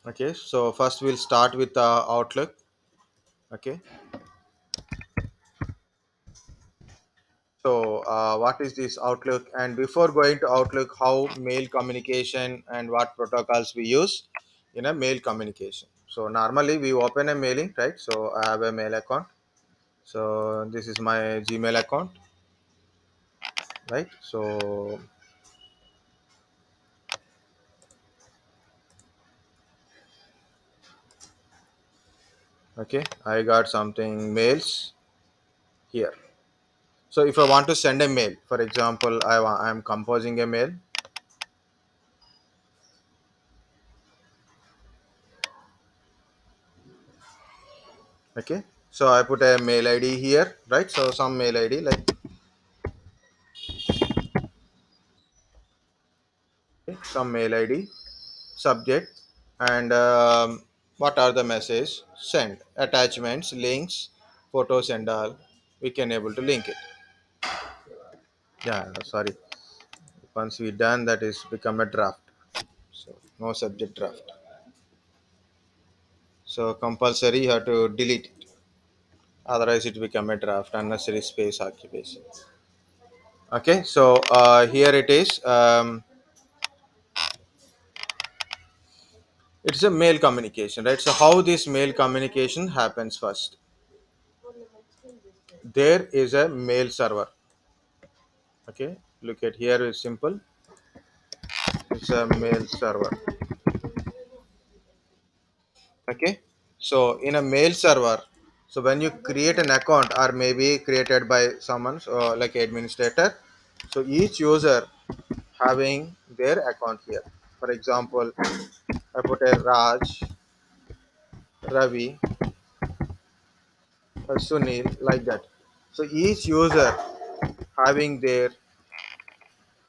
Okay, so first we'll start with Outlook. Okay, so what is this Outlook? And before going to Outlook, how mail communication and what protocols we use in a mail communication. So normally we open a mailing, right? So I have a mail account. So this is my Gmail account, right? So okay, I got something mails here. So if I want to send a mail, for example, I am composing a mail. Okay, so I put a mail ID here, right? So some mail ID like some mail ID, subject, and what are the message? Send attachments, links, photos, and all. We can able to link it. Yeah, sorry. Once we done, that is become a draft. So no subject draft. So compulsory you have to delete it. Otherwise, it become a draft. Unnecessary space occupation. Okay, so here it is. It's a mail communication, right? So how this mail communication happens first? There is a mail server. Okay, look at here is simple. It's a mail server. Okay, so in a mail server, so when you create an account or maybe created by someone like administrator, so each user having their account here. For example, I put a Raj, Ravi, Sunil, like that. So each user having their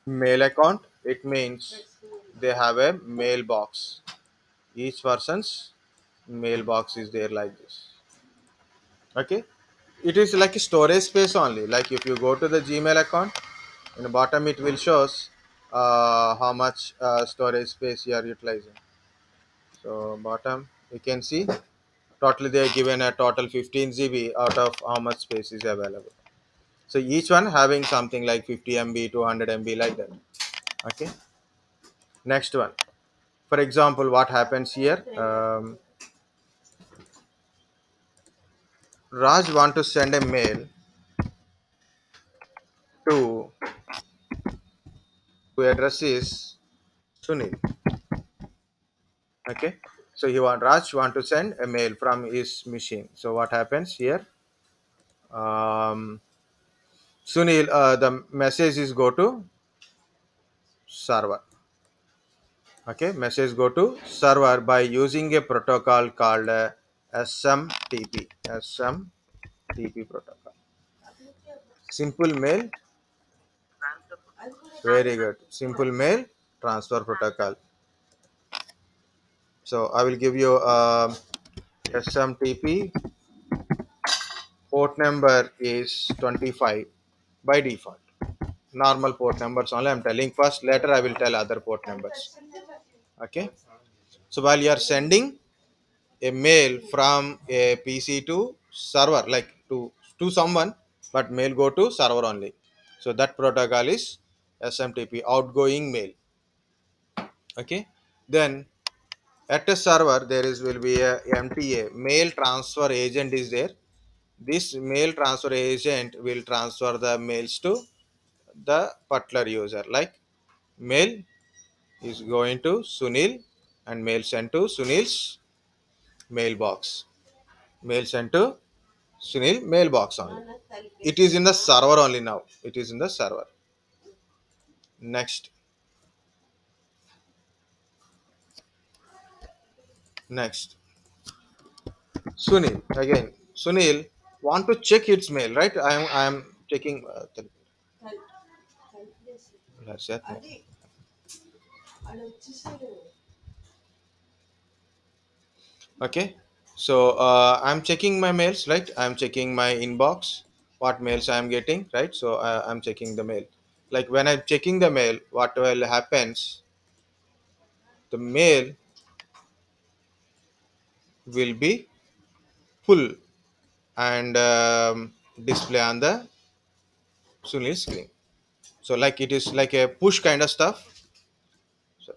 mail account, it means they have a mailbox. Each person's mailbox is there like this. Okay, it is like a storage space only. Like if you go to the Gmail account, in the bottom it will shows how much storage space you are utilizing. So bottom you can see totally they are given a total 15 GB out of how much space is available. So each one having something like 50 MB, 200 MB like that. Okay, next one. For example, what happens here? Raj want to send a mail to address is Sunil. Okay, so Raj want to send a mail from his machine. So what happens here? Sunil, the message is go to server. Okay, message go to server by using a protocol called SMTP. SMTP protocol. Simple mail. Very good. Simple mail transfer protocol. So I will give you SMTP. Port number is 25 by default. Normal port numbers only I'm telling first. Later I will tell other port numbers. Okay. So while you are sending a mail from a PC to server, like to someone, but mail go to server only. So that protocol is SMTP, outgoing mail. Okay. Then at a server there is will be a MTA, mail transfer agent is there. This mail transfer agent will transfer the mails to the particular user. Like mail is going to Sunil and mail sent to Sunil's mailbox. Mail sent to Sunil mailbox only. It is in the server only now. It is in the server. Next. Next. Sunil. Again. Sunil want to check its mail, right? I am checking. Okay. So I'm checking my mails, right? I'm checking my inbox, what mails I'm getting, right? So I'm checking the mail. Like when I'm checking the mail, what will happens? The mail will be full and display on the Sunil screen. So like it is like a push kind of stuff. So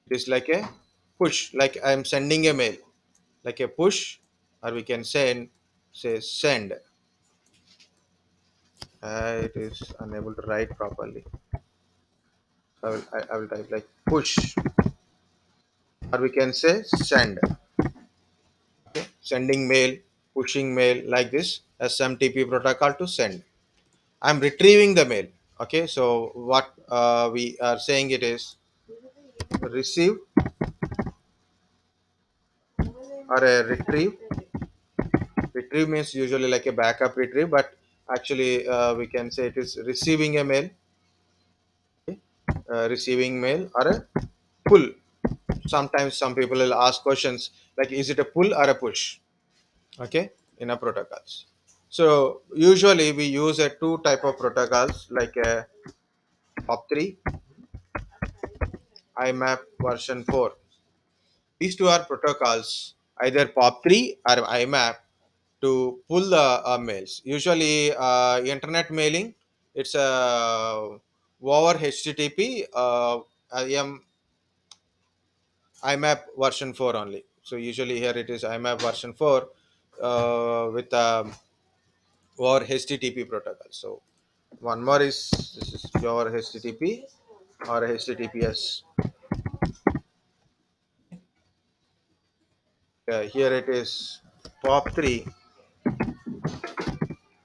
it is like a push, like I'm sending a mail, like a push, or we can say send. It is unable to write properly. I will type like push, or we can say send. Okay, sending mail, pushing mail like this. SMTP protocol to send. I'm retrieving the mail. Okay, so what we are saying it is receive or a retrieve. Retrieve means usually like a backup retrieve, but actually we can say it is receiving a mail. Okay? Receiving mail or a pull. Sometimes some people will ask questions like, is it a pull or a push? Okay, in a protocols. So usually we use a two type of protocols like a POP3, IMAP version 4. These two are protocols, either POP3 or IMAP, to pull the mails. Usually, internet mailing, it's over HTTP. IMAP version 4 only. So usually here it is IMAP version 4 with over HTTP protocol. So one more is this is over HTTP or HTTPS. Here it is POP3.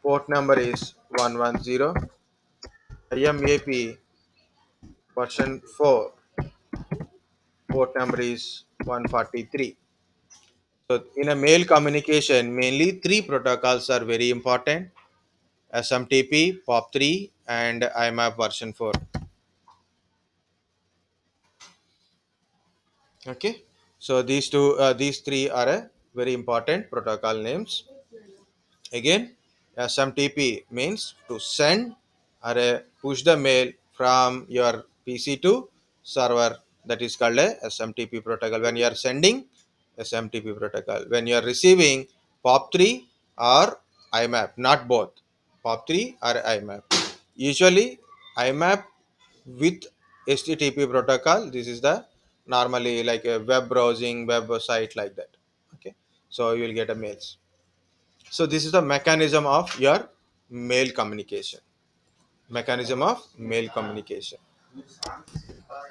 Port number is 110. IMAP version 4. Port number is 143. So in a mail communication, mainly three protocols are very important: SMTP, POP3, and IMAP version 4. Okay, so these three are very important protocol names. Again, SMTP means to send or push the mail from your PC to server. That is called a SMTP protocol. When you are sending, SMTP protocol. When you are receiving, POP3 or IMAP, not both. POP3 or IMAP. Usually, IMAP with HTTP protocol. This is the normally like a web browsing, web site like that. Okay, so you will get a mails. So this is the mechanism of your mail communication. Mechanism of mail communication.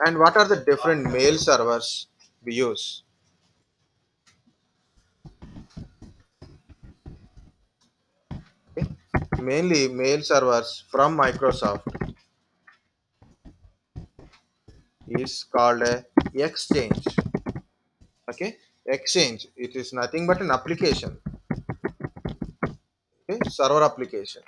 And what are the different mail servers we use? Okay. Mainly mail servers from Microsoft is called a Exchange. Okay, Exchange. It is nothing but an application. Okay, server application.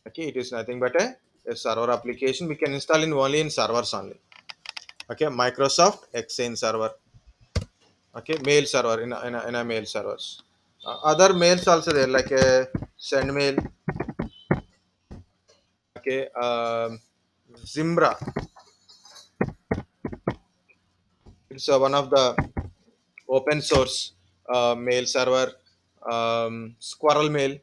Okay, it is nothing but a server application. We can install in only in servers only. Okay, Microsoft Exchange server. Okay, mail server in a mail servers. Other mails also there like a send mail. Okay, Zimbra. It's one of the open source mail server. Squirrel Mail.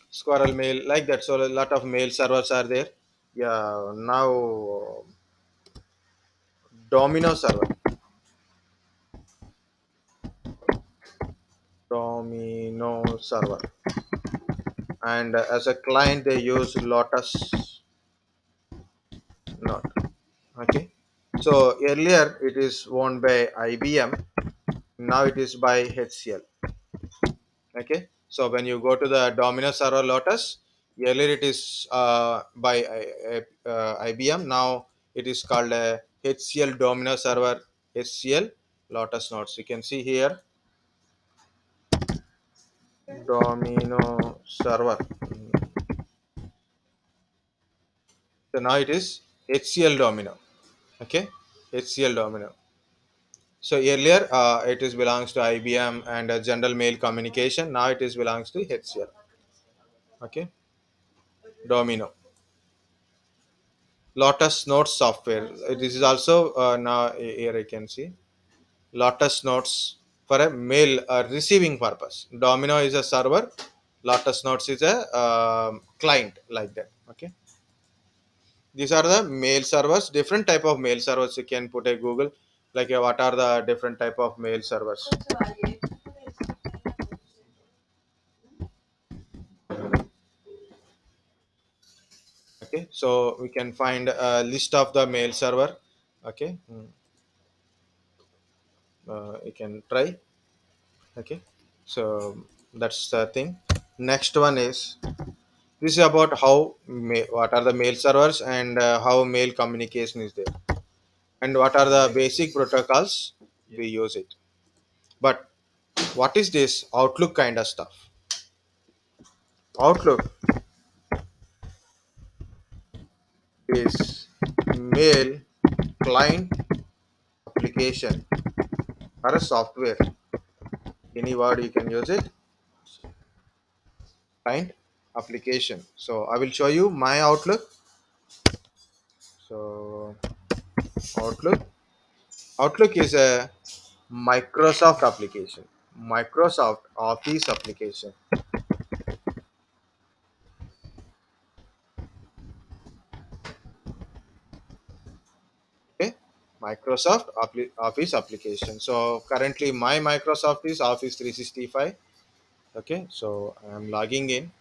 Squirrel Mail like that. So a lot of mail servers are there. Yeah, now Domino server. Domino server. And as a client they use Lotus Note. Okay, so earlier it is owned by IBM, now it is by HCL. Okay, so when you go to the Domino server Lotus, earlier it is by IBM, now it is called HCL Domino server, HCL Lotus Notes. You can see here Domino server. So now it is HCL Domino. Okay, HCL Domino. So earlier it is belongs to IBM and General Mail Communication. Now it is belongs to HCL. Okay. Domino. Lotus Notes software. This is also now here I can see Lotus Notes for a mail receiving purpose. Domino is a server. Lotus Notes is a client like that. Okay. These are the mail servers. Different type of mail servers you can put a Google. Like what are the different type of mail servers? Okay. So we can find a list of the mail server. Okay. You can try. Okay, so that's the thing. Next one is this is about how what are the mail servers and how mail communication is there and what are the basic protocols we use it. But what is this Outlook kind of stuff? Outlook is mail client application or a software, any word you can use it. Client application. So I will show you my Outlook. So Outlook. Outlook is a Microsoft application, Microsoft Office application. Okay, Office application. So currently my Microsoft is Office 365. Okay, so I'm logging in.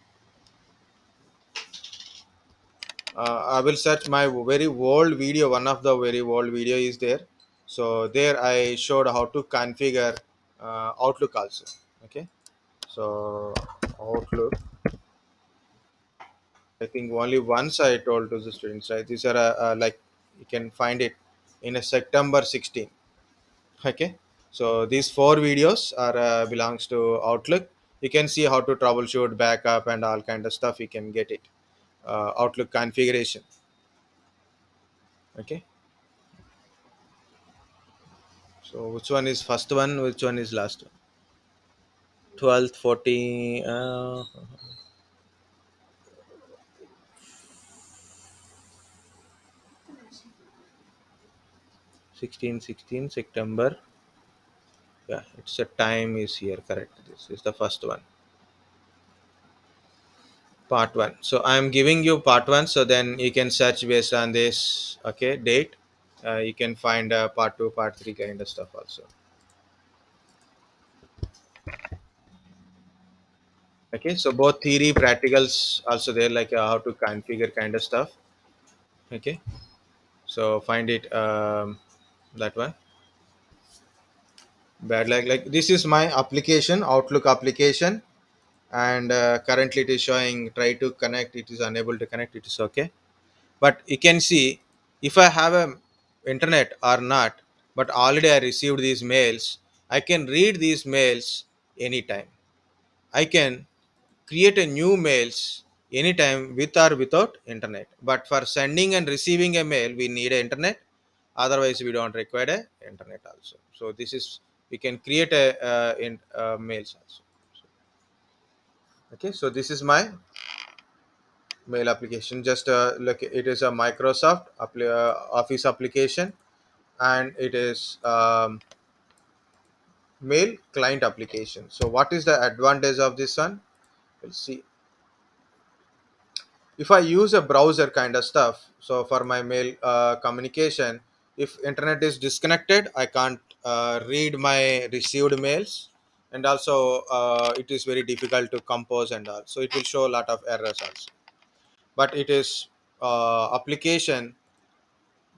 I will search my very old video. One of the very old video is there. So there I showed how to configure Outlook also. Okay, so Outlook. I think only once I told to the students, right? These are like you can find it in a September 16. Okay, so these four videos are belongs to Outlook. You can see how to troubleshoot, backup, and all kind of stuff. You can get it. Outlook configuration. Okay, so which one is first one? Which one is last one? 12th, 14, 16, 16 September. Yeah, it's a time is here. Correct. This is the first one. Part one. So I'm giving you part one, so then you can search based on this. Okay, date. You can find part two, part three kind of stuff also. Okay, so both theory, practicals also there, like how to configure kind of stuff. Okay, so find it that one. Bad like this is my application, Outlook application, and currently it is showing try to connect. It is unable to connect. It is okay. But you can see if I have a internet or not, but already I received these mails, I can read these mails anytime. I can create a new mails anytime with or without internet. But for sending and receiving a mail we need a internet, otherwise we don't require a internet also. So this is we can create a mails also. Okay, so this is my mail application. Just look, it is a Microsoft Office application, and it is mail client application. So what is the advantage of this one? We'll see. If I use a browser kind of stuff, so for my mail communication, if internet is disconnected, I can't read my received mails, and also it is very difficult to compose and all. So it will show a lot of errors also. But it is application.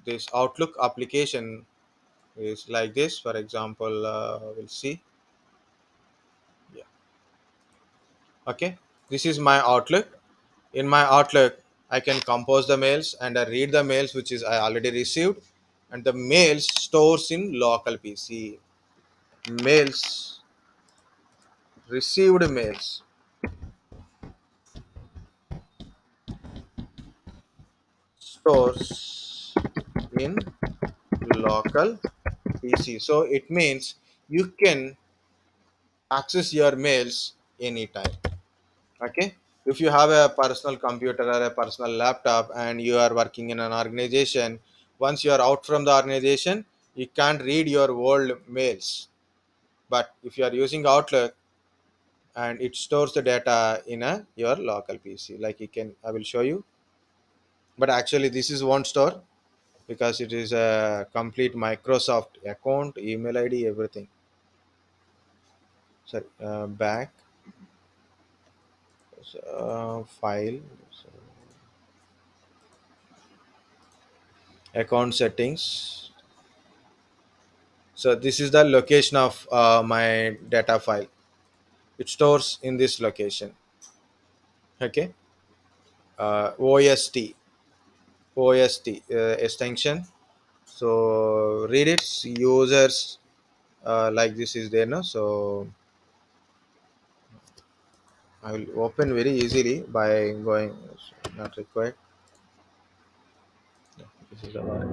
This Outlook application is like this. For example, we'll see. Yeah. Okay, this is my Outlook. In my Outlook I can compose the mails and I read the mails which is I already received, and the mails stores in local PC. Mails, received mails stores in local PC. So it means you can access your mails anytime. Okay, If you have a personal computer or a personal laptop and you are working in an organization, once you are out from the organization, you can't read your old mails. But if you are using Outlook, and it stores the data in a your local PC, like you can, I will show you. But actually this is won't store because it is a complete Microsoft account, email ID, everything. Sorry, back, file, so account settings. So this is the location of my data file. It stores in this location. Okay, OST extension. So read it, users, like this is there now. So I will open very easily by going, not required. This is our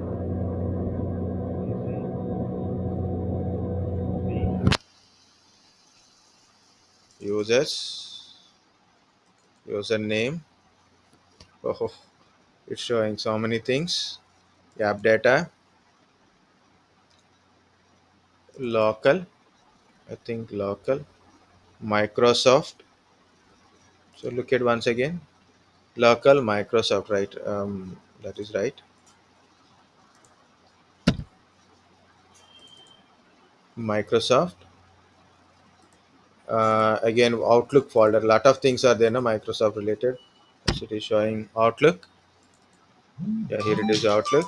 users, username. Oh, it's showing so many things. App data, local, I think local, Microsoft. So look at once again, local Microsoft, right? That is right. Microsoft. Again, Outlook folder. Lot of things are there, no, Microsoft related. So it is showing Outlook. Yeah, here it is Outlook.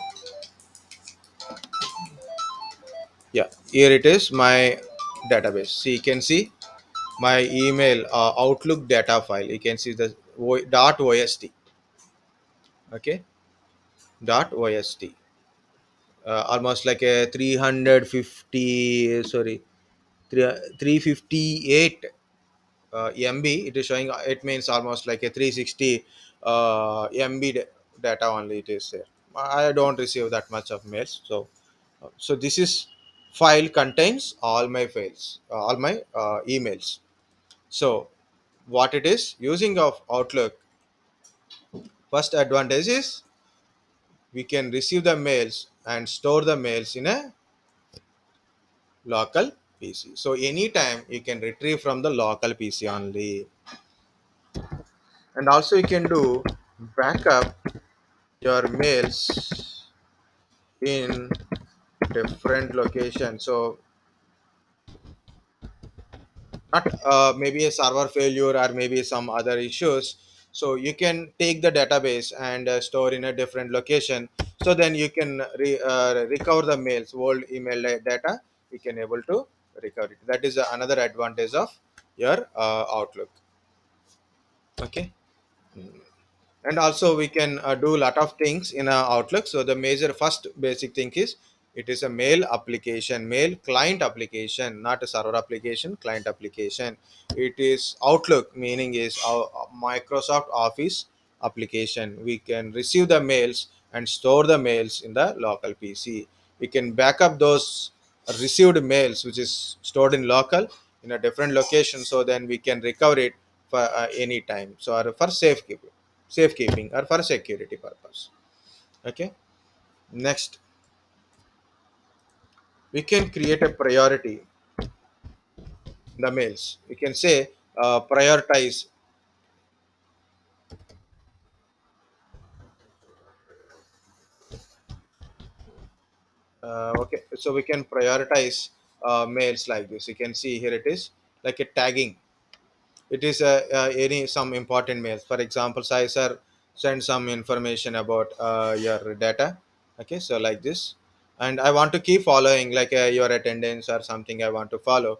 Yeah, here it is my database. See, you can see my email Outlook data file. You can see the dot ost. Okay, dot ost. Almost like a 350. Sorry, 358 MB. It is showing. It means almost like a 360 MB data only. It is there. I don't receive that much of mails. So this is file contains all my files, all my emails. So what it is using of Outlook, first advantage is we can receive the mails and store the mails in a local PC. So anytime you can retrieve from the local PC only. And also you can do backup your mails in different locations. So not maybe a server failure or maybe some other issues, so you can take the database and store in a different location, so then you can recover the mails, old email data, you can able to recover it. That is another advantage of your Outlook. Okay. And also we can do a lot of things in Outlook. So the major first basic thing is it is a mail application, mail client application, not a server application, client application. It is Outlook, meaning is our Microsoft Office application. We can receive the mails and store the mails in the local PC. We can back up those received mails which is stored in local in a different location, so then we can recover it for any time, so or for safekeeping or for security purpose. Okay. Next, we can create a priority the mails. We can say prioritize. Okay, so we can prioritize mails like this. You can see here it is like a tagging. It is any some important mails. For example, Sai sir send some information about your data. Okay, so like this, and I want to keep following like your attendance or something. I want to follow.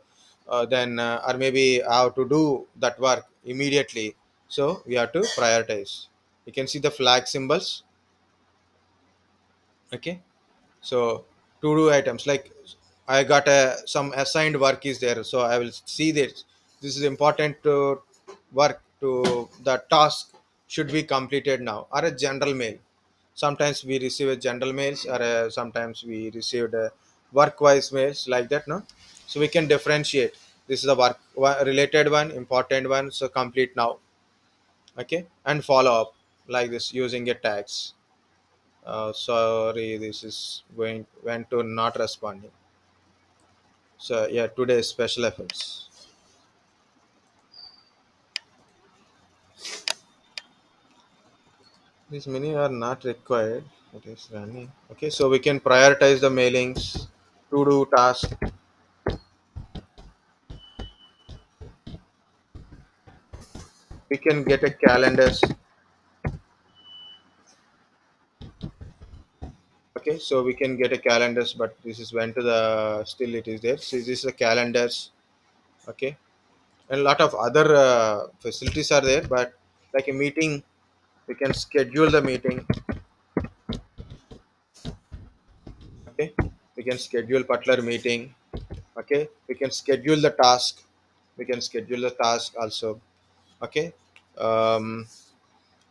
Then or maybe I have to do that work immediately. So we have to prioritize. You can see the flag symbols. Okay, so to do items like I got a some assigned work is there, so I will see this. This is important to work to the task should be completed now, or a general mail. Sometimes we receive a general mails, or sometimes we received work wise mails like that. No, so we can differentiate. This is a work related one, important one. So complete now. Okay, and follow up like this using a tags. Sorry, this is going went to not responding. So yeah, today's special efforts. These many are not required. It is running. Okay, so we can prioritize the mailings to do task. We can get a calendars. Okay, so we can get a calendars, but this is went to the still it is there. So this is the calendars. Okay, and a lot of other facilities are there, but like a meeting, we can schedule the meeting. Okay, we can schedule particular meeting. Okay, we can schedule the task. We can schedule the task also. Okay, um,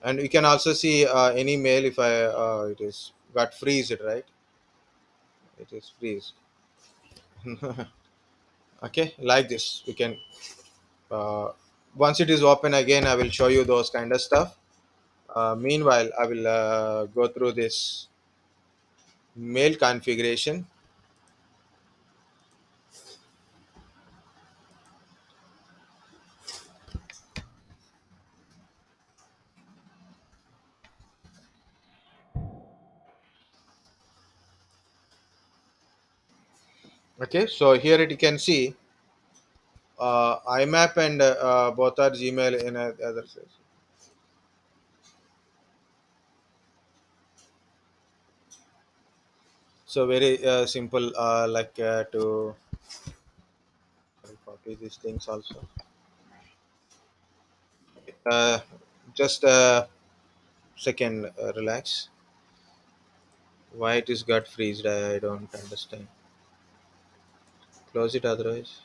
and we can also see any mail if I it is got freezed, right? It is freeze. Okay, like this we can uh, once it is open again I will show you those kind of stuff. Meanwhile I will go through this mail configuration. Okay, so here it you can see IMAP and both are Gmail in other place. So very simple like to copy these things also. uh, just a second, relax. Why it is got freezed, I don't understand. Close it otherwise.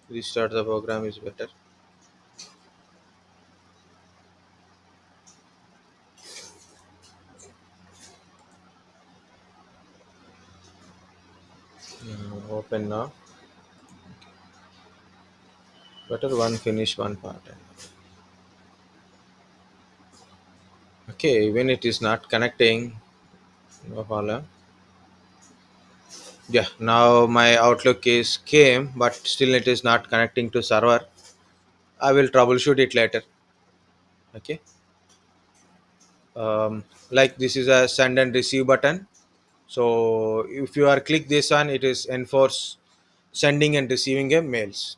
Restart the program is better. Open now. Better one finish one part. Okay, even it is not connecting, no problem. Yeah, now my Outlook is came, but still it is not connecting to server. I will troubleshoot it later. Okay. Like this is a send and receive button. So if you are click this one, it is enforce sending and receiving a mails.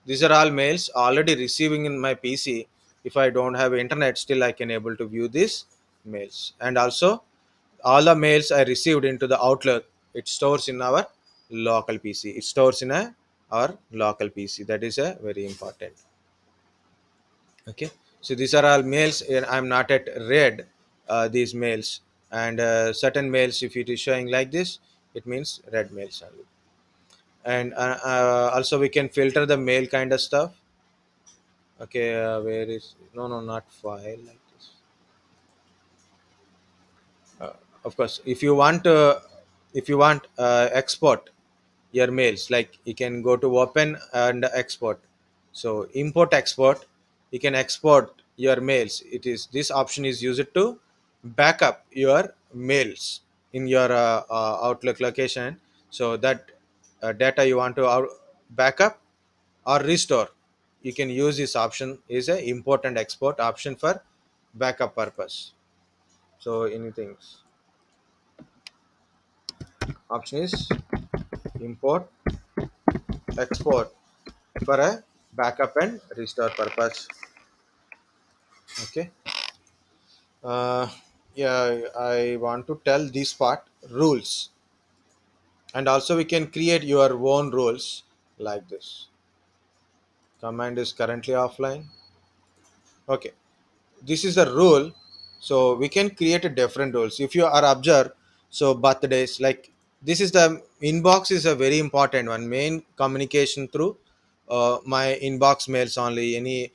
These are all mails already receiving in my PC. If I don't have internet, still I can able to view these mails. And also all the mails I received into the Outlook, it stores in our local PC. It stores in our local PC. That is a very important. Okay, so these are all mails and I'm not at read these mails, and certain mails if it is showing like this, it means red mails only. And also we can filter the mail kind of stuff. Okay, where is no no not file like this. Of course if you want export your mails, like you can go to open and export. So import export, you can export your mails. It is this option is used to backup your mails in your Outlook location. So that data you want to backup or restore, you can use this option is a import and export option for backup purpose. So anything option is import export for a backup and restore purpose. Okay, uh, yeah, I want to tell this part rules, and also we can create your own rules like this. Command is currently offline. Okay, this is a rule, so we can create a different rules if you are observe. So birthdays, like this is the inbox is a very important one, main communication through my inbox mails only, any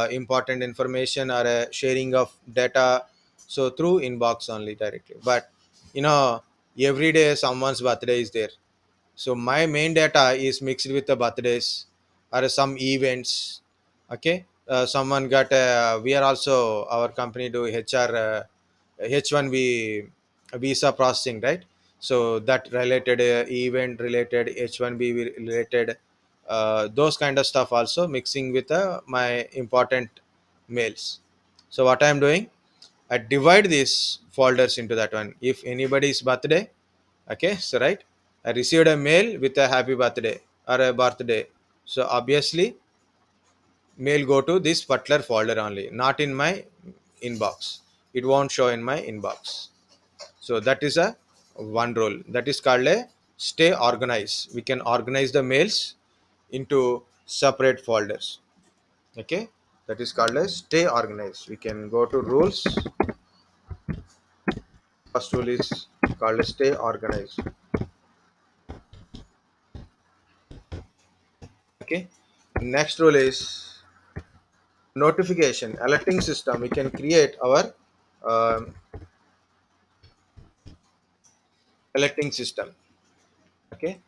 important information or a sharing of data, so through inbox only directly. But you know, every day someone's birthday is there. So my main data is mixed with the birthdays or some events. Okay, someone got we are also, our company do HR, H1B visa processing, right? So that related event related H1B related, those kind of stuff also mixing with my important mails. So what I'm doing, I divide these folders into that one. If anybody's birthday, okay, so right, I received a mail with a happy birthday or a birthday. So obviously, mail go to this particular folder only, not in my inbox. It won't show in my inbox. So that is a one rule. That is called a stay organized. We can organize the mails into separate folders. Okay, that is called a stay organized. We can go to rules. First rule is called a stay organized. Okay, next rule is notification alerting system. We can create our um, alerting system. Okay,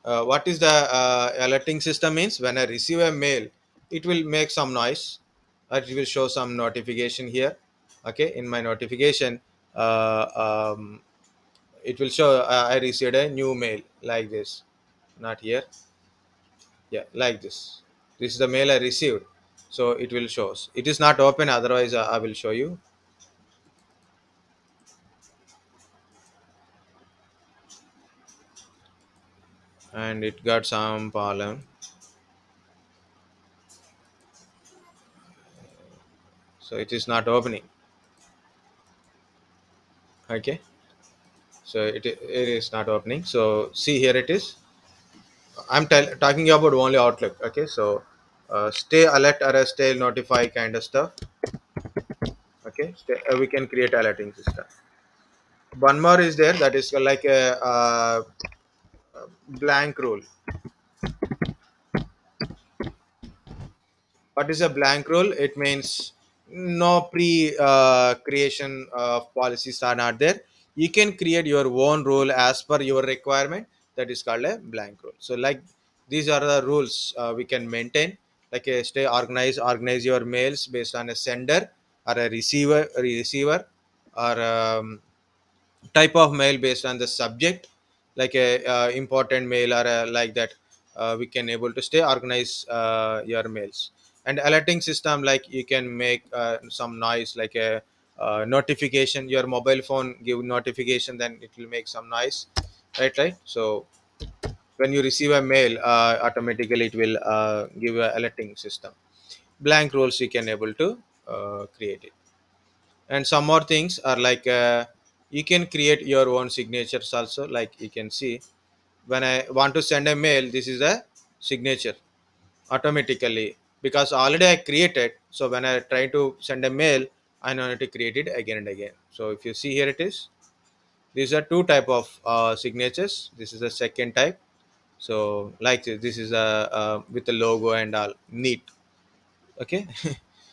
what is the alerting system means? When I receive a mail, it will make some noise, or it will show some notification here. Okay, in my notification, uh, um, it will show I received a new mail like this. Not here. Yeah, like this is the mail I received. So it will shows, it is not open, otherwise I will show you. And it got some problem, so it is not opening. Okay, so it is not opening. So see, here it is. I'm talking about only Outlook. Okay, so stay alert or stay notify kind of stuff. Okay, we can create alerting system. One more is there, that is like a blank rule. What is a blank rule? It means no pre creation of policies are not there. You can create your own rule as per your requirement. That is called a blank rule. So like, these are the rules we can maintain, like a stay organized, organize your mails based on a sender or a receiver, or type of mail based on the subject, like a important mail or like that. We can able to stay organize your mails. And alerting system, like you can make some noise, like a notification. Your mobile phone give notification, then it will make some noise, right. So when you receive a mail, automatically it will give a alerting system. Blank rules you can able to create it. And some more things are like, you can create your own signatures also. Like you can see, when I want to send a mail, this is a signature automatically, because already I created. So when I try to send a mail, I know to create it again and again. So if you see, here it is. These are two type of signatures. This is the second type. So like this is a with the logo and all neat. Okay.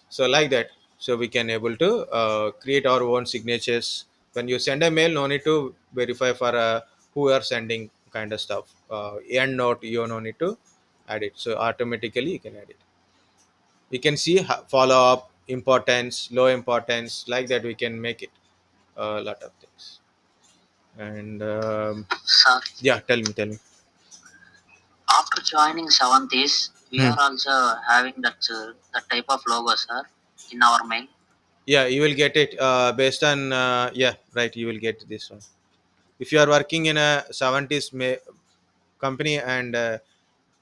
So like that. So we can able to create our own signatures. When you send a mail, no need to verify for who are sending kind of stuff. End note, you no need to add it, so automatically you can add it. We can see follow up, importance, low importance, like that we can make it a lot of things. And Sir, yeah, tell me. after joining Savantis, we Hmm. are also having that type of logo, sir, in our mail. Yeah, you will get it based on yeah, right, you will get this one. If you are working in a 70s company and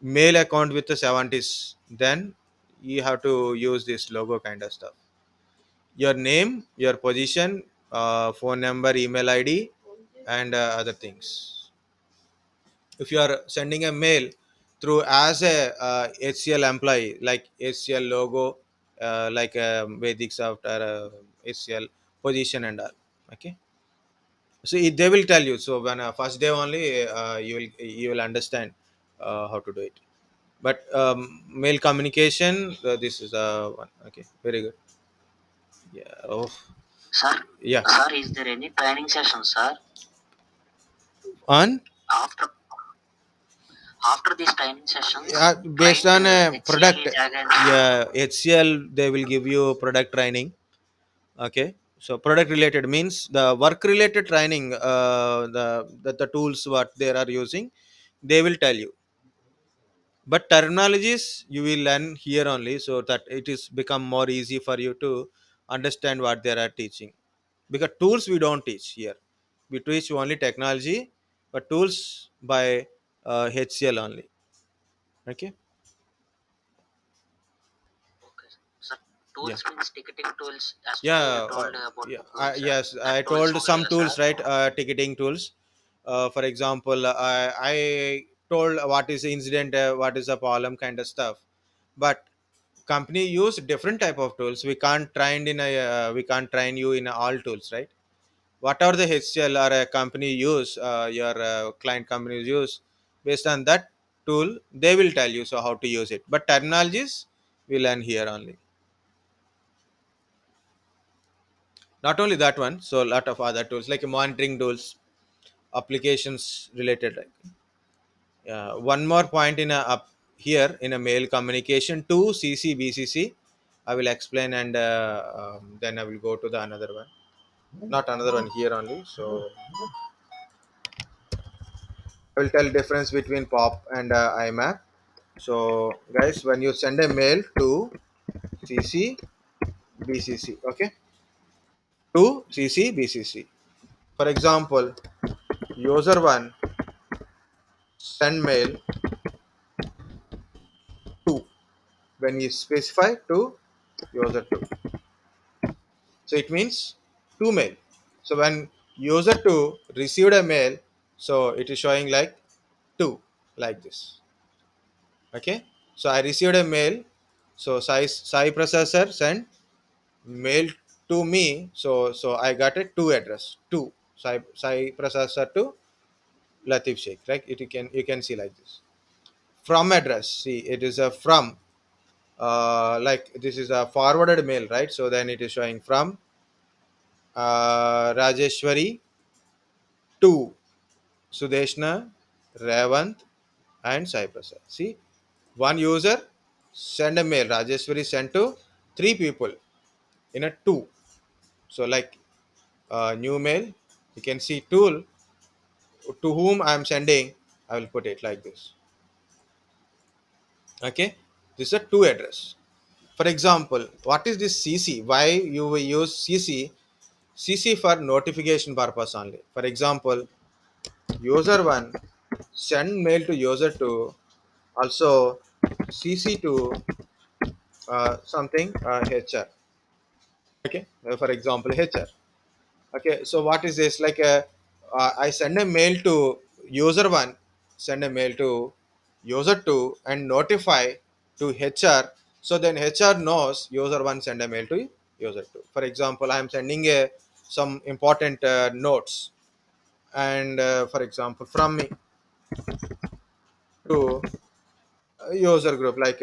mail account with the 70s, then you have to use this logo kind of stuff. Your name, your position, phone number, email id, and other things. If you are sending a mail through as a HCL employee, like HCL logo, like Vedic Soft or HCL position and all. Okay, so they will tell you. So when first day only, you will understand how to do it. But mail communication, this is one. Okay, very good. Yeah. Oh, Sir, yeah. sir, is there any training session, sir? On After After these training sessions, Based on client a product, HCL tag and yeah, HCL they will give you product training. Okay, so product related means the work related training, the tools what they are using, they will tell you. But terminologies you will learn here only, so that it is become more easy for you to understand what they are teaching. Because tools we don't teach here, we teach only technology, but tools by HCL only. Okay. okay. So Yeah. tools means ticketing tools. As today you Yeah, told about yeah, the tools, sir. yes, That I tools told only, some sir. tools, right? Ticketing tools. For example, I told what is the incident, what is the problem, kind of stuff. But company use different type of tools. We can't train you in all tools, right? Whatever the HCL or a company use, your client companies use, based on that tool, they will tell you so how to use it. But terminologies we learn here only. Not only that one, so a lot of other tools like monitoring tools, applications related. Like one more point in a up here in a mail communication to CC I will explain, and then I will go to the another one. Not another one here only. So I will tell difference between POP and IMAP. So guys, when you send a mail to CC okay, to CC. For example, user one send mail to, when you specify to user 2, so it means two mail. So when user 2 received a mail, so it is showing like 2, like this. Okay, so I received a mail, so Sai processor sent mail to me, so I got a 2 address, 2 Sai processor to Latif Sheikh, right? You can see like this. From address, see, it is a from, like this is a forwarded mail, right? So then it is showing from Rajeshwari to Sudeshna, Revant, and Sai Prasad. See, one user send a mail. Rajeshwari sent to three people in a two. So like new mail, you can see tool to whom I am sending. I will put it like this. Okay, this is a two address. For example, what is this CC? Why you will use CC? CC for notification purpose only. For example, user 1 send mail to user 2, also CC to something HR. Okay, for example HR. Okay, so what is this? Like I send a mail to user 1, send a mail to user 2, and notify to HR. So then HR knows user 1 send a mail to user 2. For example, I am sending a some important notes, and for example from me to user group like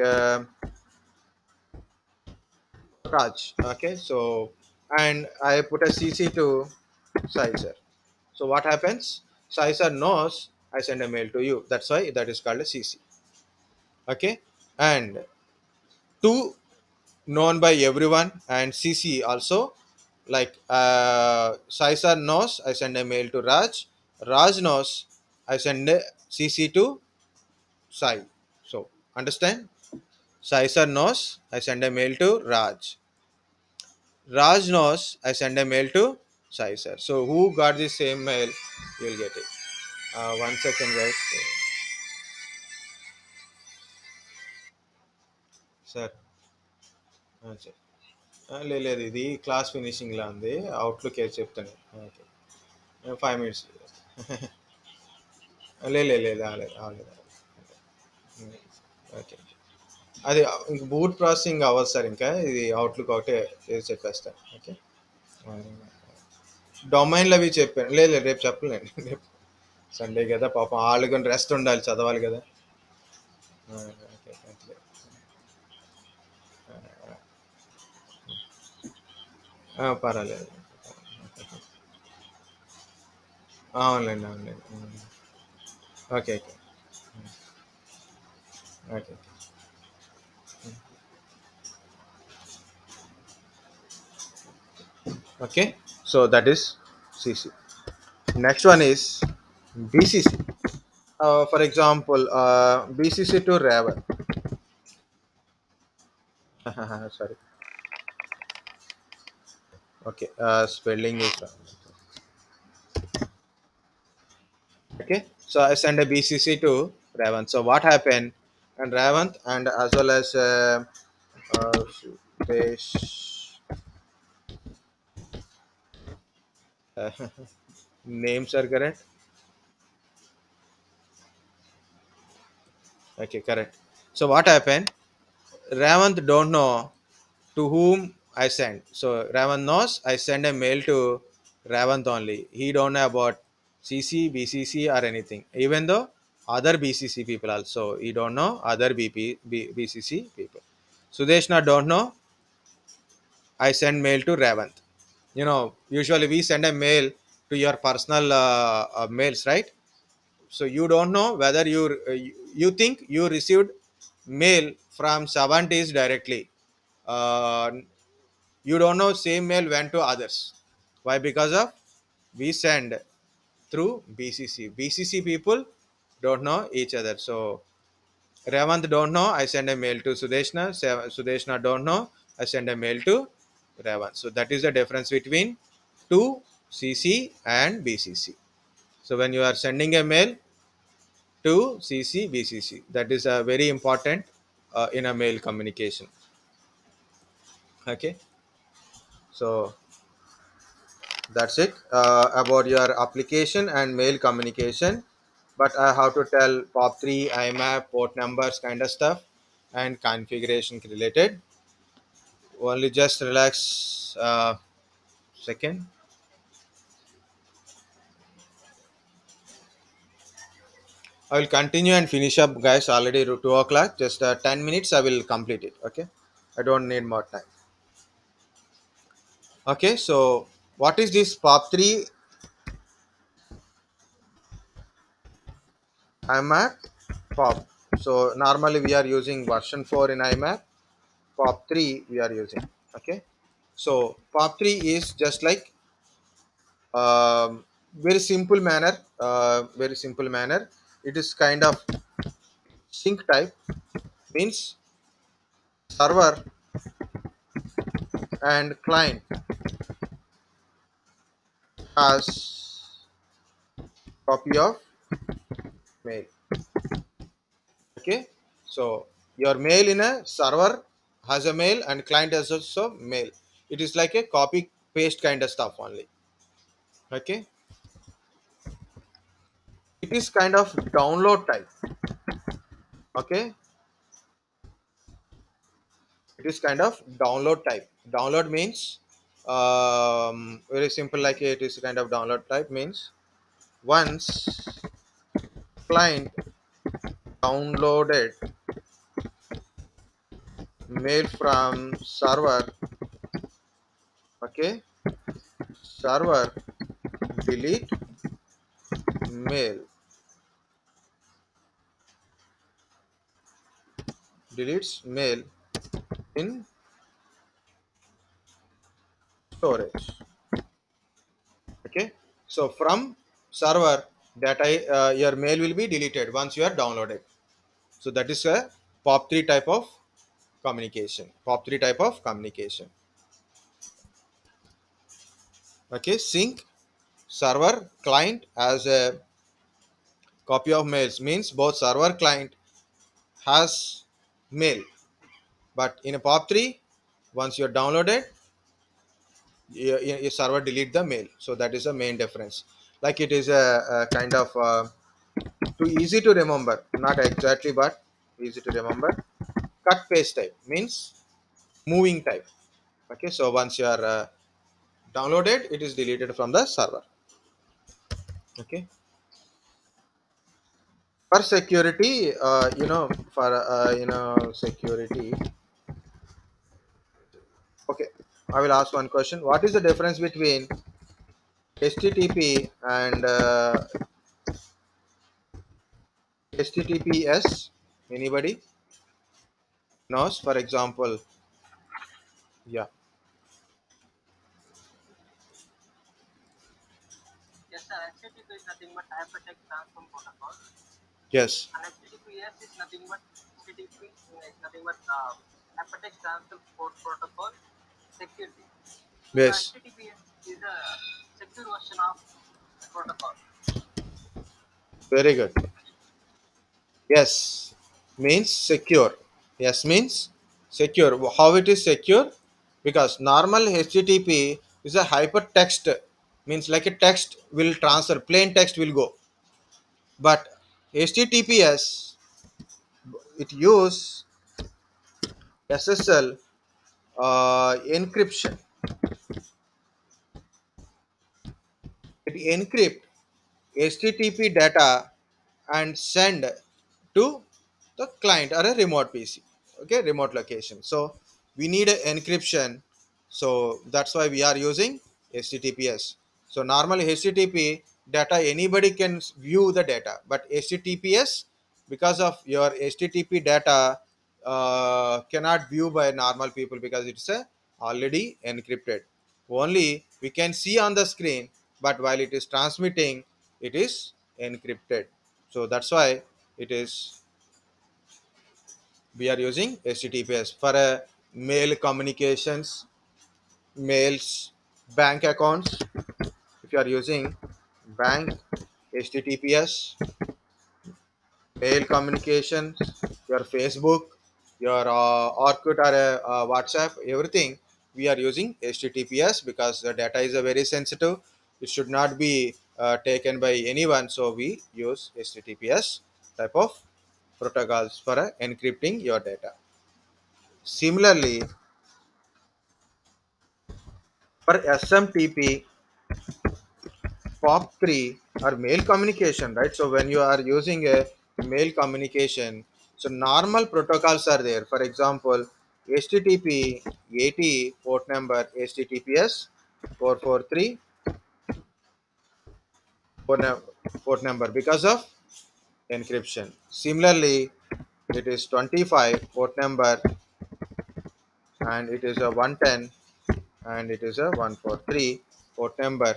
Raj. Okay, so and I put a CC to Sizer. So what happens? Sizer knows I send a mail to you. That's why that is called a CC. Okay, and two known by everyone, and CC also, like Sizer knows I send a mail to Raj. Raj knows I send a CC to Sai. So understand? Sizer knows I send a mail to Raj. Raj knows I send a mail to Sai sir. So who got the same mail, you'll get it. 1 second, guys. Sir sir లేదు ఇది class ఫినిషింగ్లో ఉంది, outlook చెప్తాను. Okay, 5 minutes. లేదు అవలేదు అవలేదు. Okay, అది ఇంక boot processing అవ్వదు సార్, ఇంకా ఇది అవుట్లుక్ ఒకటే చేసి చెప్పేస్తాను. ఓకే, డొమైన్లు అవి చెప్పాను. లేదు రేపు చెప్పలేండి, రేపు సండే కదా, పాపం వాళ్ళు కొన్ని రెస్ట్ ఉండాలి, చదవాలి కదా. ఓకే, పర్వాలేదు. అవునులేండి. Okay okay. Okay. Okay. So that is CC. Next one is BCC. For example, BCC to Raven. Sorry. Okay. Spelling is wrong. Okay. So I send a BCC to Raven. So what happened? And Raven and as well as uh, Sudesh, uh, names are correct. Okay, correct. So what happened? Ravant don't know to whom I send. So Ravant knows I send a mail to Ravant only. He don't know about CC, BCC or anything. Even though other BCC people also, he don't know other BCC people. Sudeshna don't know I send mail to Ravant. Usually we send a mail to your personal mails, right? So you don't know whether you think you received mail from Savantis directly. Uh, you don't know same mail went to others. Why? Because of we send through BCC. BCC people don't know each other. So Revant don't know. I send a mail to Sudeshna. Sudeshna don't know. I send a mail to Revant. So that is the difference between two CC and BCC. So when you are sending a mail to CC BCC, that is a very important in a mail communication. Okay, so that's it about your application and mail communication. But I have to tell POP3, IMAP, port numbers, kind of stuff, and configuration related. Only just relax. Second, I will continue and finish up, guys. Already 2 o'clock. Just 10 minutes. I will complete it. Okay, I don't need more time. Okay, so what is this POP3 IMAP POP? So normally we are using version 4 in IMAP. POP 3 we are using. Okay, so POP 3 is just like very simple manner. Very simple manner. It is kind of sync type, means server and client has copy of mail. Okay, so your mail in a server has a mail and client has also mail. It is like a copy paste kind of stuff only. Okay, it is kind of download type. Okay, it is kind of download type. Download means very simple, like it is kind of download type means once client downloaded mail from server. Okay, server delete mail, deletes mail in storage. Okay, so from server that your mail will be deleted once you are downloaded. So that is a POP3 type of communication. POP3 type of communication. Okay, sync server client as a copy of mails means both server client has mail, but in a POP3 once you're downloaded, your server delete the mail. So that is the main difference. Like it is a kind of too easy to remember, not exactly but easy to remember. Cut paste type means moving type. Okay, so once you are downloaded, it is deleted from the server. Okay, for security, for security. Okay, I will ask one question. What is the difference between HTTP and HTTPS? Anybody? knows, for example. Yeah. Yes, sir. HTTP is nothing but hypertext transform protocol, Yes. and HTTPS is nothing but HTTP is nothing but hypertext transfer protocol security. So the Yes. HTTPS is a secure version of protocol. Very good. Yes means secure. Yes means secure. How it is secure? Because normal HTTP is a hypertext, means like a text will transfer, plain text will go. But HTTPS, it use SSL encryption. It encrypt HTTP data and send to the client or a remote PC, okay, remote location. So we need a encryption. So that's why we are using HTTPS. So normal HTTP data anybody can view the data, but HTTPS, because of your HTTP data cannot view by normal people because it's already encrypted. Only we can see on the screen, but while it is transmitting, it is encrypted. So that's why it is we are using HTTPS for mail communications, mails, bank accounts. If you are using bank, HTTPS, mail communications, your Facebook, your Orkut or WhatsApp, everything we are using HTTPS because the data is very sensitive. It should not be taken by anyone. So we use HTTPS type of protocols for encrypting your data. Similarly, for SMTP, POP3 or mail communication, right? So when you are using a mail communication, so normal protocols are there. For example, HTTP 80 port number, HTTPS 443 port, port number because of encryption. Similarly, it is 25 port number and it is a 110 and it is a 143 port number.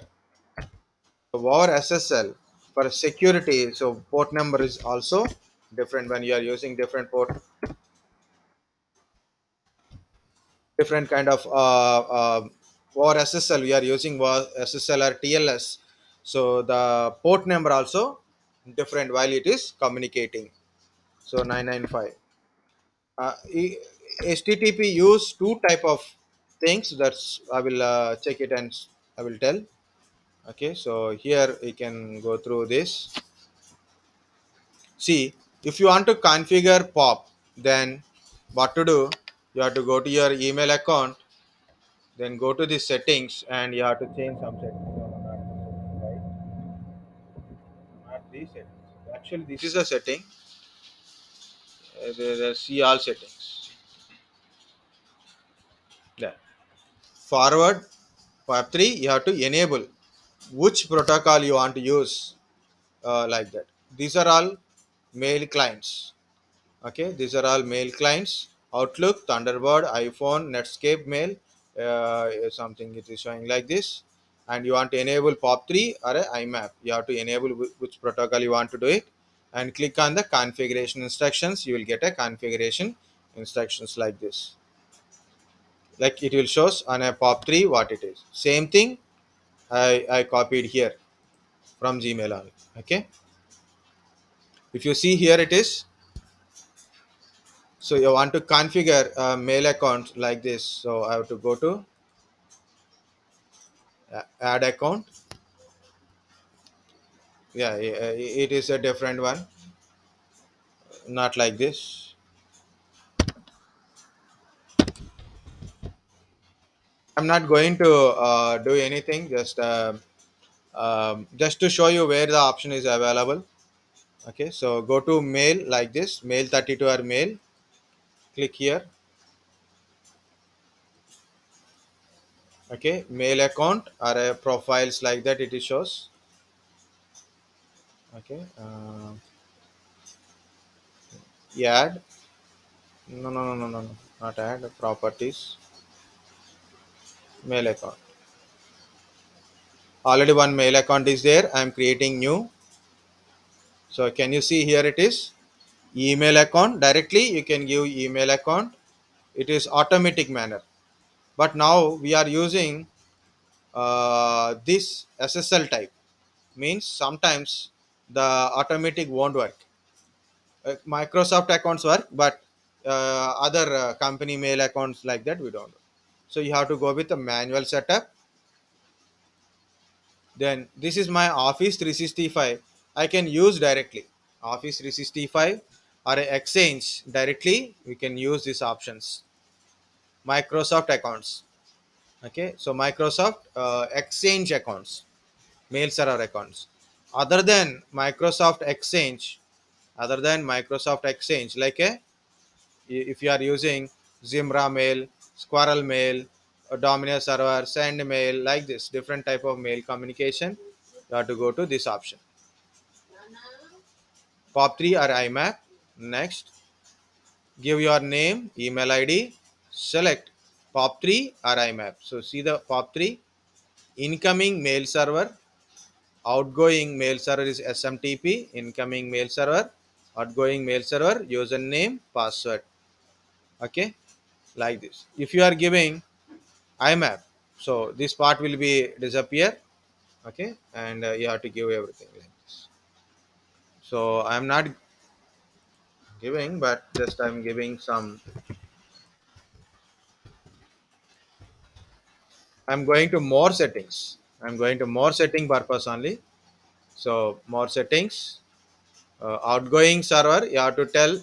So over SSL for security, so port number is also different when you are using different port, different kind of over SSL. We are using SSL or TLS, so the port number also different while it is communicating. So 995. HTTP use two type of things. That's I will check it and I will tell. Okay, so here we can go through this. See, if you want to configure POP, then what to do? You have to go to your email account, then go to the settings, and you have to change some settings. No, no, not this setting, right? Not these settings. Actually, this is a setting. See all settings. Yeah. Forward POP3, you have to enable which protocol you want to use, like that. These are all mail clients. Okay, these are all mail clients: Outlook, Thunderbird, iPhone, Netscape Mail, something it is showing like this. And you want to enable POP3 or a IMAP, you have to enable which protocol you want to do it, and click on the configuration instructions. You will get a configuration instructions like this, like it will shows on a POP3 what it is. Same thing I copied here from Gmail only. Okay, if you see here it is. So you want to configure a mail account like this. So I have to go to add account. Yeah, it is a different one, not like this. I'm not going to do anything. Just to show you where the option is available. Okay, so go to mail like this, mail 32 or mail. Click here. Okay, mail account or profiles like that. It shows. Okay, add. No, no, no, no, no, no. Not add properties. Mail account. Already one mail account is there. I am creating new. So can you see here it is email account. Directly you can give email account. It is automatic manner. But now we are using this SSL type. Means sometimes the automatic won't work. Microsoft accounts work, but other company mail accounts like that we don't. So you have to go with a manual setup. Then this is my Office 365. I can use directly Office 365 or a Exchange directly. We can use these options. Microsoft accounts. Okay, so Microsoft Exchange accounts, mail server accounts. Other than Microsoft Exchange, like a if you are using Zimra Mail, Squirrel Mail, Dominus Server, Send Mail, like this, different type of mail communication, you have to go to this option. POP3 or IMAP. Next, give your name, email ID, select POP3 or IMAP. So see the POP3, incoming mail server, outgoing mail server is SMTP, incoming mail server, outgoing mail server, username, password. Okay, like this. If you are giving IMAP, so this part will be disappear. Okay, and you have to give everything like this. So I'm not giving, but just I'm giving some. I'm going to more settings. I'm going to more setting purpose only. So more settings, outgoing server. You have to tell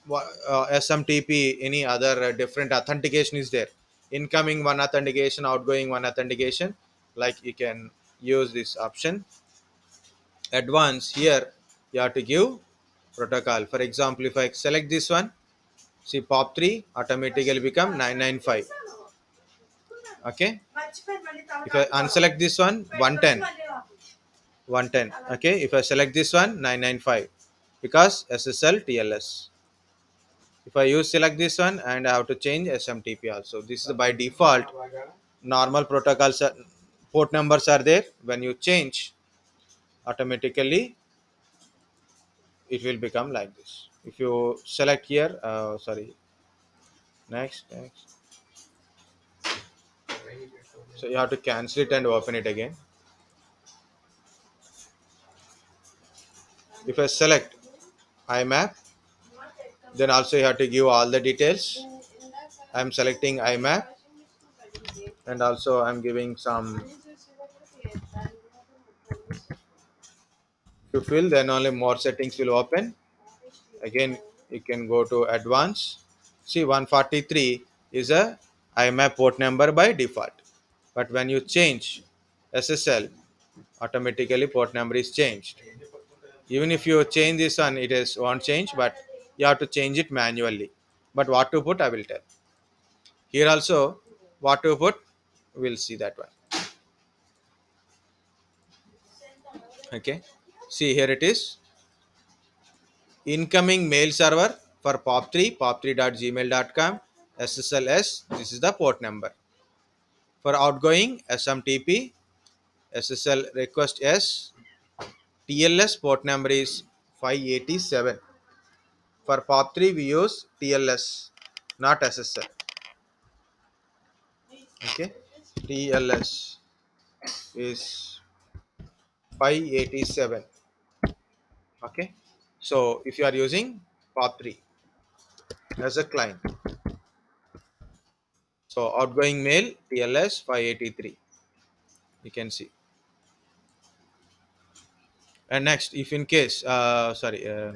SMTP. Any other different authentication is there. Incoming one authentication, outgoing one authentication. Like you can use this option. Advanced here you have to give protocol. For example, if I select this one, see POP3 automatically become 995. Okay, if I unselect this one, 110. 110. Okay, if I select this one, 995, because SSL TLS. If I use select this one, and I have to change SMTP also. This is by default. Normal protocols port numbers are there. When you change, automatically it will become like this. If you select here, sorry, next, so you have to cancel it and open it again. If I select IMAP, then also you have to give all the details. I'm selecting IMAP, and also I'm giving some. If you fill, then only more settings will open. Again, you can go to advanced. See, 143 is a IMAP port number by default. But when you change SSL, automatically port number is changed. Even if you change this one, it is won't change, but you have to change it manually. But what to put, I will tell. Here also, what to put, we'll see that one. Okay. See, here it is. Incoming mail server for POP3, pop3.gmail.com, SSLS, this is the port number. For outgoing, SMTP, SSL request S, TLS port number is 587. For POP3, we use TLS, not SSL. Okay, TLS is 587. Okay, so if you are using POP3 as a client, so outgoing mail TLS 583, you can see. And next, if in case, yeah,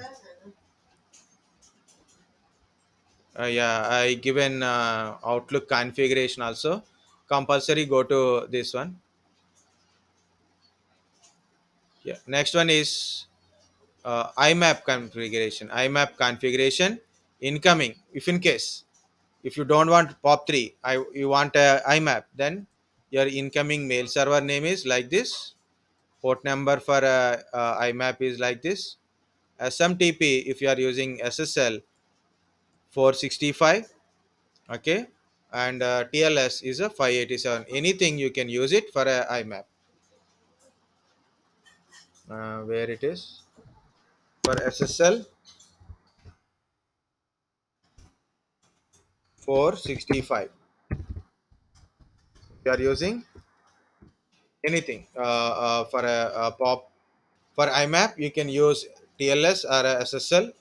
I given Outlook configuration also. Compulsory go to this one. Yeah. Next one is IMAP configuration. IMAP configuration incoming. If in case, if you don't want POP3, you want IMAP, then your incoming mail server name is like this. Port number for IMAP is like this. SMTP, if you are using SSL, 465. Okay, and TLS is a 587. Anything you can use it for a IMAP. Where it is for SSL 465. You are using anything for a pop. For IMAP, you can use TLS or a SSL.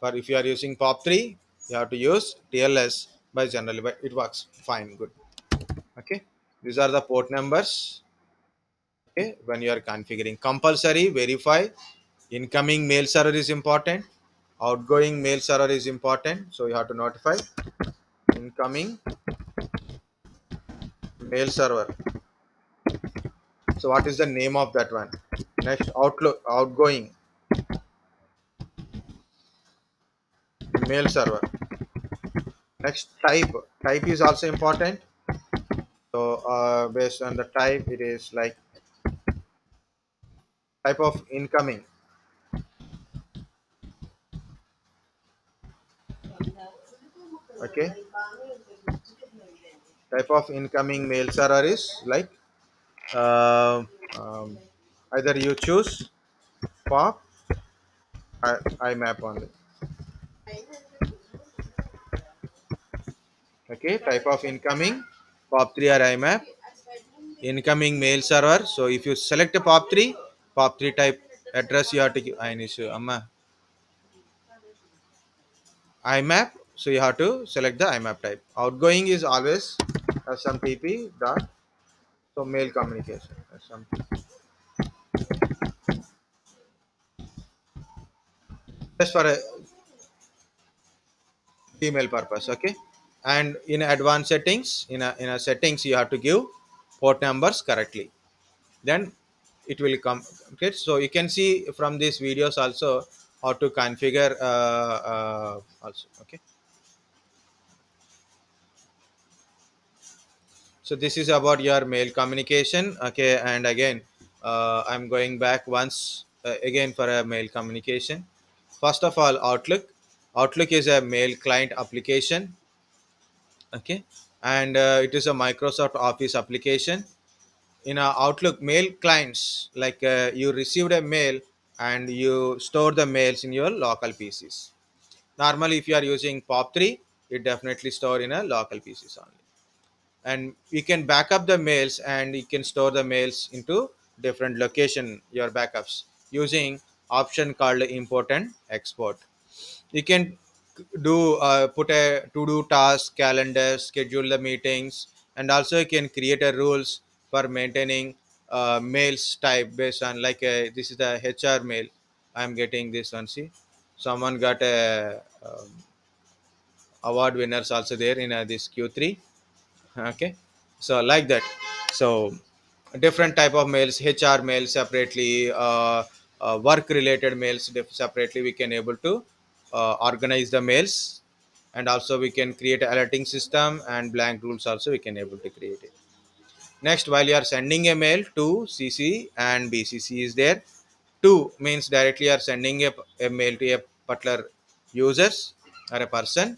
For if you are using POP3, you have to use TLS by generally, but it works fine, good. Okay, these are the port numbers. Okay, when you are configuring, compulsory verify incoming mail server is important, outgoing mail server is important. So you have to notify incoming mail server. So what is the name of that one? Next, outlook outgoing mail server. Next, type is also important. So based on the type, it is like type of incoming. Okay, type of incoming mail server is like uh, um, either you choose POP or IMAP only. Okay, type of incoming POP3 or IMAP, incoming mail server. So if you select a POP3 type address you have to give amma IMAP. So you have to select the IMAP type. Outgoing is always SMTP dot, so mail communication SMTP. Just for a email purpose. Okay, and in advanced settings, in a settings you have to give port numbers correctly, then it will come. Okay, so you can see from these videos also how to configure also. Okay, so this is about your mail communication. Okay, and again I'm going back once again for a mail communication. First of all, Outlook is a mail client application. Okay, and it is a Microsoft Office application. In a Outlook mail clients, like you received a mail and you store the mails in your local PCs. Normally if you are using POP3, it definitely store in a local PCs only, and you can back up the mails and you can store the mails into different location, your backups, using option called import and export. You can do put a to do task calendar, schedule the meetings, and also you can create a rules for maintaining mails type based on like this is the HR mail. I'm getting this one. See, someone got a award winners also there in this Q3. Okay, so like that. So different type of mails, HR mails separately, work related mails separately, we can able to organize the mails, and also we can create a alerting system, and blank rules also we can able to create it. Next, while you are sending a mail to CC and BCC is there. To means directly you are sending a mail to a particular users or a person.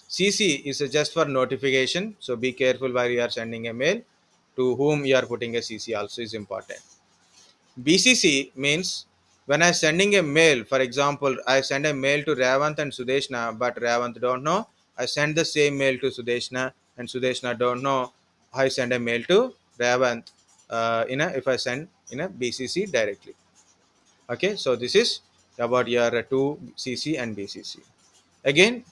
CC is just for notification. So be careful while you are sending a mail to whom you are putting a CC also is important. BCC means when I sending a mail, for example, I send a mail to Ravant and Sudeshna, but Ravant don't know. I send the same mail to Sudeshna, and Sudeshna don't know. I send a mail to Ravant if I send in a BCC directly. Okay, so this is about your two CC and BCC. Again,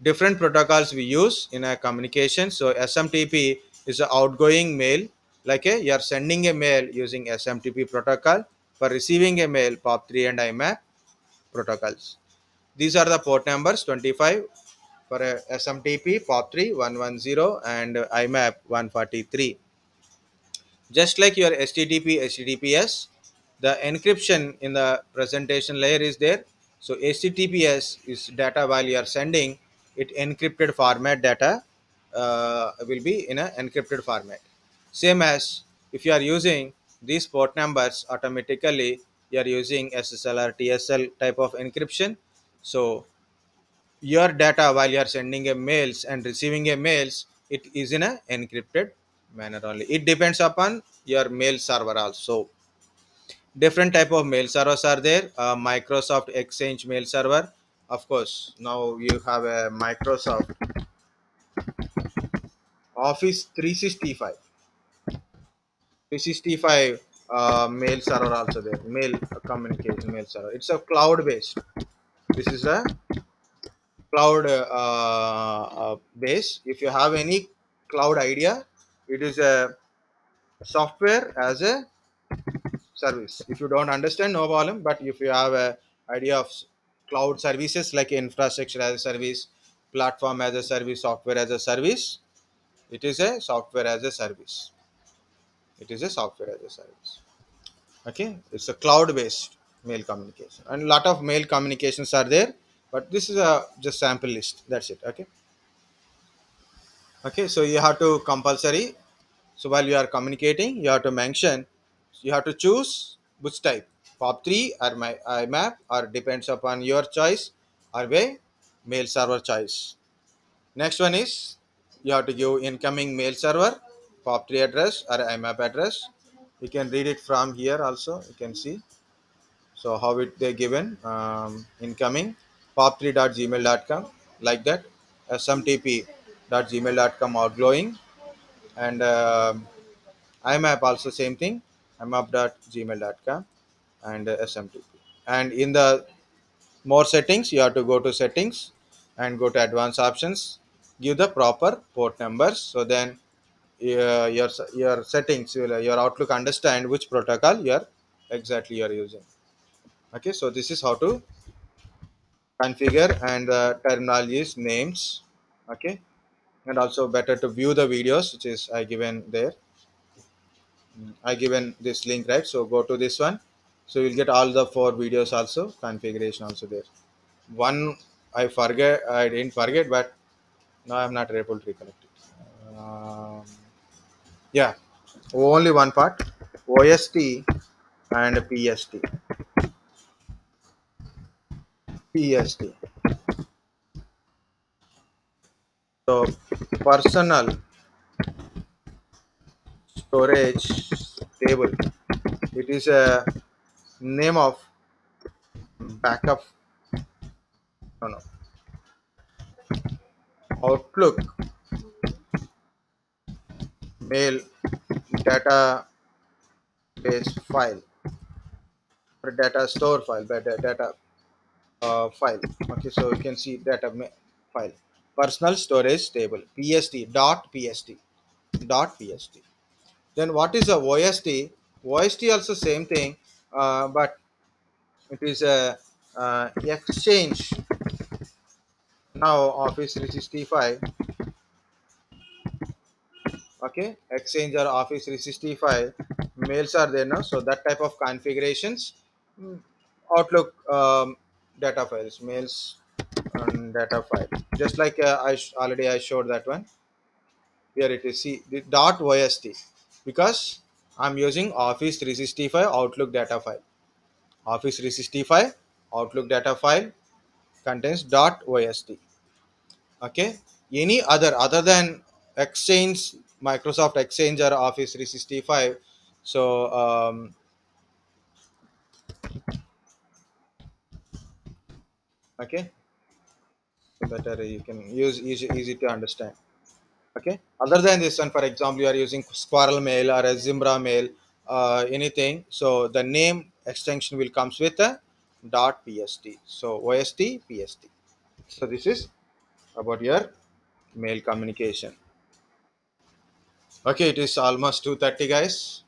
different protocols we use in a communication. So SMTP is an outgoing mail, like you're sending a mail using SMTP protocol. For receiving a mail, POP3 and IMAP protocols. These are the port numbers 25 for a SMTP, POP3 110, and IMAP 143. Just like your HTTP, HTTPS, the encryption in the presentation layer is there. So HTTPS is data while you are sending it, encrypted format data will be in a encrypted format. Same as if you are using these port numbers, automatically you are using SSL or TSL type of encryption. So your data while you are sending a mails and receiving a mails, it is in a encrypted manner only. It depends upon your mail server also. Different type of mail servers are there. Microsoft Exchange mail server, of course. Now you have a Microsoft Office 365 365 mail server also there. Mail communication mail server, it's a cloud based. This is a cloud base. If you have any cloud idea, it is a software as a service. If you don't understand, no problem, but if you have a idea of cloud services like infrastructure as a service, platform as a service, software as a service, it is a software as a service. It is a software as a service. Okay, it's a cloud based mail communication, and a lot of mail communications are there, but this is a just sample list, that's it. Okay. Okay, so you have to compulsory. So while you are communicating, you have to mention, you have to choose which type, POP3 or my IMAP, or depends upon your choice, or way mail server choice. Next one is, you have to give incoming mail server POP3 address or IMAP address. You can read it from here also, you can see. So how it they given, incoming pop3.gmail.com, like that. smtp.gmail.com outgoing, and IMAP also same thing, imap.gmail.com, and smtp. And in the more settings, you have to go to settings and go to advanced options, give the proper port numbers, so then your settings your Outlook understand which protocol you are exactly you are using. Okay, so this is how to configure, and the terminologies names. Okay, and also better to view the videos which is I given there. I given this link, right? So go to this one, so you'll get all the four videos also, configuration also there. One I didn't forget, but now I'm not able to recollect it. Yeah, only one part, OST and PST. So personal storage table, it is a name of backup, no, no, Outlook mail database file, or data store file, data file. Okay, so you can see file, personal storage table, pst. Then what is a OST? OST also same thing, but it is a exchange. Now Office 365. Okay, exchange or Office 365 mails are there now, so that type of configurations. mm, Outlook data files, mails and data file, just like already I showed that one. Here it is, see the dot ost, because I'm using Office 365 Outlook data file. Office 365 Outlook data file contains dot ost. Okay, any other than Exchange, Microsoft Exchange or Office 365. So okay, so better you can use, easy to understand. Okay, other than this one, for example, you are using Squirrel Mail or a Zimbra Mail, anything, so the name extension will comes with a dot pst, so ost pst. So this is about your mail communication. Okay, it is almost 2:30, guys.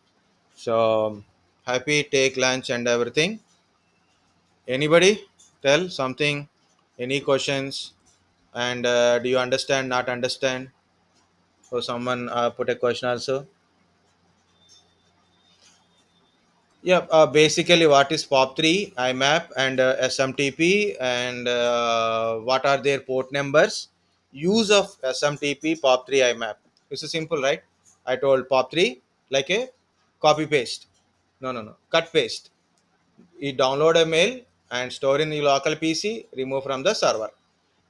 So happy take lunch and everything. Anybody tell something? Any questions? And do you understand? Not understand? So someone put a question also. Yeah, basically, what is POP3, IMAP, and SMTP, and what are their port numbers? Use of SMTP, POP3, IMAP. This is simple, right? I told POP3 like a copy paste. No, no, no. Cut paste. You download a mail and store in the local PC, remove from the server.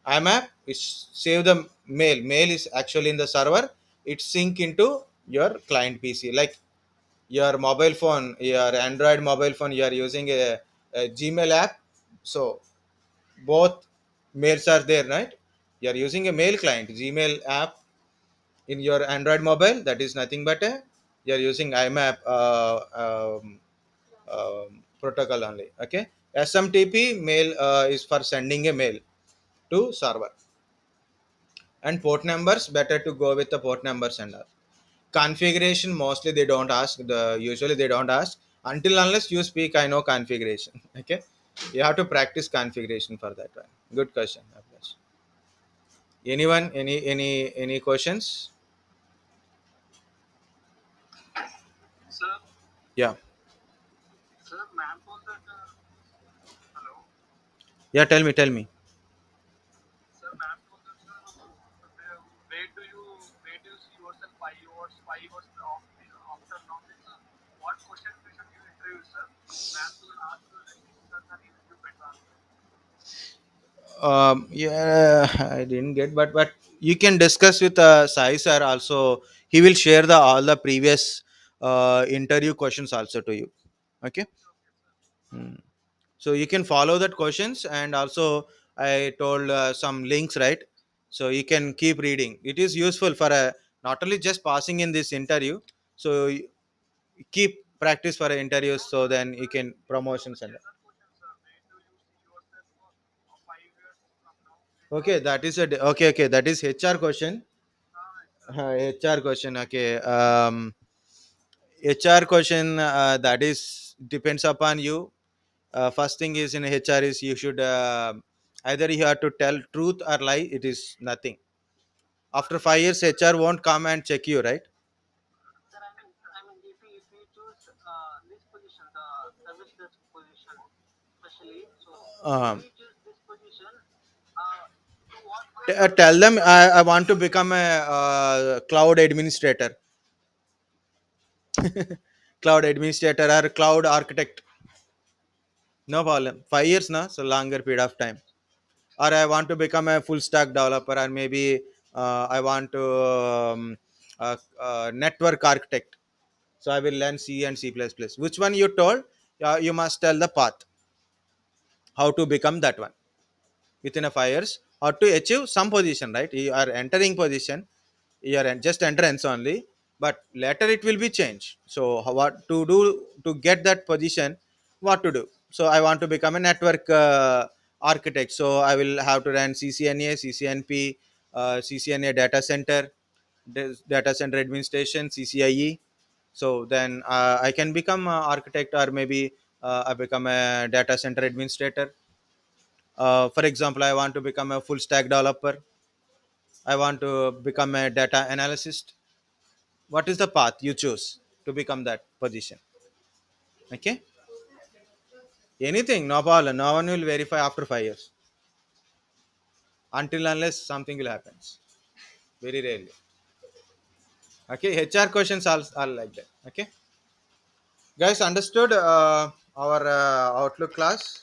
IMAP is save the mail. Mail is actually in the server. It sync into your client PC. Like your mobile phone, your Android mobile phone, you are using a Gmail app. So both mails are there, right? You are using a mail client, Gmail app in your Android mobile. That is nothing but a you are using IMAP protocol only. Okay. SMTP mail is for sending a mail to server, and port numbers better to go with the port numbers and all. Configuration mostly they don't ask. The usually they don't ask until unless you speak. I know configuration. Okay, you have to practice configuration for that one. Good question, Abhilash. Anyone? Any questions? Sir, Yeah. sir, ma'am told that. Hello. Yeah. Tell me. Sir, ma'am told that. Where do you see yourself 5 years, 5 years after now? Sir, what question we should you interview, sir? Ma'am will ask you like this, sir, and you better answer. Yeah, I didn't get, but you can discuss with Sai sir also. He will share the all the previous interview questions also to you. Okay. Hmm. So you can follow that questions, and also I told some links, right? So you can keep reading. It is useful for not only just passing in this interview. So keep practice for interviews, so then you can promotions and. Another question, sir. Where do you see yourself for 5 years from now? Okay, that is okay. That is HR question. Sir. HR question. Okay. HR question, that is depends upon you. First thing is in HR is you should either you have to tell truth or lie. It is nothing. After 5 years, HR won't come and check you, right? Sir, I mean, if we choose this position, the service desk position, especially, so if Um, we choose this position, to what kind of Tell them I want to become a cloud administrator, cloud administrator or cloud architect. No problem. 5 years, na, so longer period of time. Or I want to become a full stack developer, or maybe I want to network architect. So I will learn C and C++. Which one you told? You must tell the path how to become that one within a 5 years, or to achieve some position, right? You are entering position, you are just entrance only, but later it will be changed. So what to do to get that position? What to do? So I want to become a network architect, so I will have to run CCNA, CCNP, CCNA data center, data center administration, CCIE. So then I can become a architect, or maybe I become a data center administrator. For example, I want to become a full stack developer. I want to become a data analyst. What is the path you choose to become that position? Okay, anything, no problem. No one will verify after 5 years until unless something will happen. Very rarely. Okay, HR questions are like that. Okay, guys, understood our Outlook class.